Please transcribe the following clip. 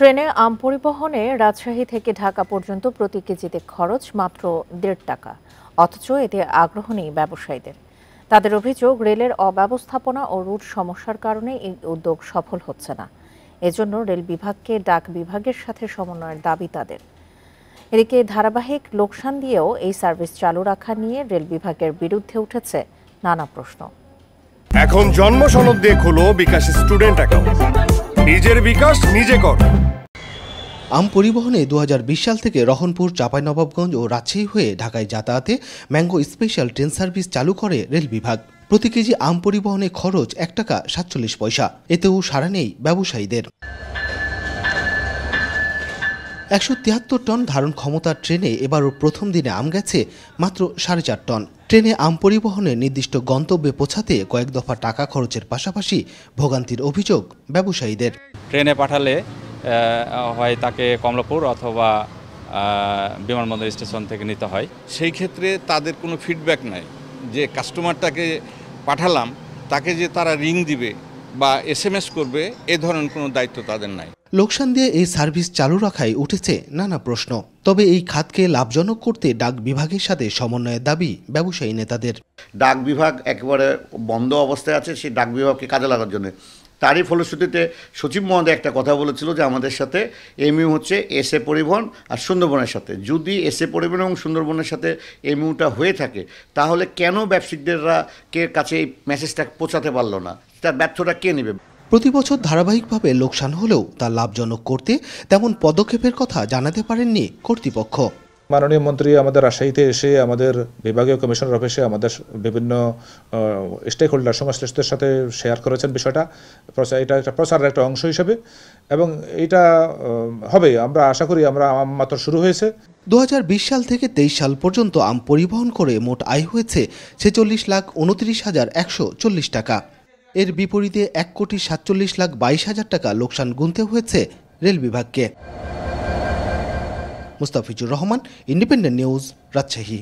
ট্রেনে আম পরিবহনে রাজশাহী থেকে ঢাকা পর্যন্ত প্রতি কেজিতে খরচ মাত্র ১.৫ টাকা, অথচ এতে আগ্রহ নেই ব্যবসায়ীদের। তাদের অভিযোগ, রেলের অব্যবস্থাপনা ও রুট সমস্যার কারণে এই উদ্যোগ সফল হচ্ছে না। এজন্য রেল বিভাগকে ডাক বিভাগের সাথে সমন্বয়ের দাবি তাদের। এদিকে ধারাবাহিক লোকসান দিয়েও এই সার্ভিস চালু রাখা নিয়ে রেল বিভাগের বিরুদ্ধে উঠেছে নানা প্রশ্ন। এখন জন্ম সনদ দিয়ে খোলো বিকাশ স্টুডেন্ট অ্যাকাউন্ট, নিজের বিকাশ নিজে কর। আম পরিবহনে ২০২০ সাল থেকে রহনপুর, চাঁপাইনবাবগঞ্জ ও রাজশাহী হয়ে ঢাকায় যাতায়াতে ম্যাঙ্গো স্পেশাল ট্রেন সার্ভিস চালু করে রেল বিভাগ। প্রতি কেজি আম পরিবহনে খরচ ১ টাকা ৪৭ পয়সা। এতেও সাড়া নেই ব্যবসায়ীদের। ১৭৩ টন ধারণ ক্ষমতার ট্রেনে এবারও প্রথম দিনে আম গেছে মাত্র ৪.৫ টন। ট্রেনে আম পরিবহনে নির্দিষ্ট গন্তব্যে পৌঁছাতে কয়েক দফা টাকা খরচের পাশাপাশি ভোগান্তির অভিযোগ ব্যবসায়ীদের। ট্রেনে পাঠালে হয় তাকে কমলাপুর অথবা বিমানবন্দর স্টেশন থেকে নিতে হয়। সেই ক্ষেত্রে তাদের কোনো ফিডব্যাক নাই যে কাস্টমারটাকে পাঠালাম তাকে যে তারা রিং দিবে বা SMS করবে, এ ধরনের কোনো দায়িত্ব তাদের নাই। লোকসান দিয়ে এই সার্ভিস চালু রাখায় উঠেছে নানা প্রশ্ন। তবে এই খাতকে লাভজনক করতে ডাক বিভাগের সাথে সমন্বয়ের দাবি ব্যবসায়ী নেতাদের। ডাক বিভাগ একেবারে বন্ধ অবস্থায় আছে, সেই ডাক বিভাগকে কাজে লাগার জন্য। তারই ফলশ্রুতিতে সচিব মহোদয় একটা কথা বলেছিল যে আমাদের সাথে এমইউ হচ্ছে এসএ পরিবহন আর সুন্দরবনের সাথে। যদি এসএ পরিবহন এবং সুন্দরবনের সাথে এমইউটা হয়ে থাকে, তাহলে কেন ব্যবসায়িকদেররা কাছে এই মেসেজটা পৌঁছাতে পারলো না? তার ব্যর্থতা কে নেবে? প্রতি বছর ধারাবাহিকভাবে লোকসান হলেও তা লাভজনক করতে তেমন পদক্ষেপের কথা জানাতে পারেননি কর্তৃপক্ষ। মাননীয় মন্ত্রী আমাদের রাজশাহীতে এসে আমাদের বিভাগীয় কমিশনার অফিসে আমাদের বিভিন্ন স্টেক হোল্ডার সংশ্লিষ্টদের সাথে শেয়ার করেছেন বিষয়টা। এটা একটা প্রচারের একটা অংশ হিসেবে, এবং এটা হবে আমরা আশা করি। আমরা মাত্র শুরু হয়েছে। ২০২০ সাল থেকে ২৩ সাল পর্যন্ত আম পরিবহন করে মোট আয় হয়েছে ৪৬,২৯,১৪০ টাকা। এর বিপরীতে ১,৪৭,২২,০০০ টাকা লোকসান গুনতে হয়েছে রেল বিভাগকে। Mustafizur Rahman, independent news, Rajshahi.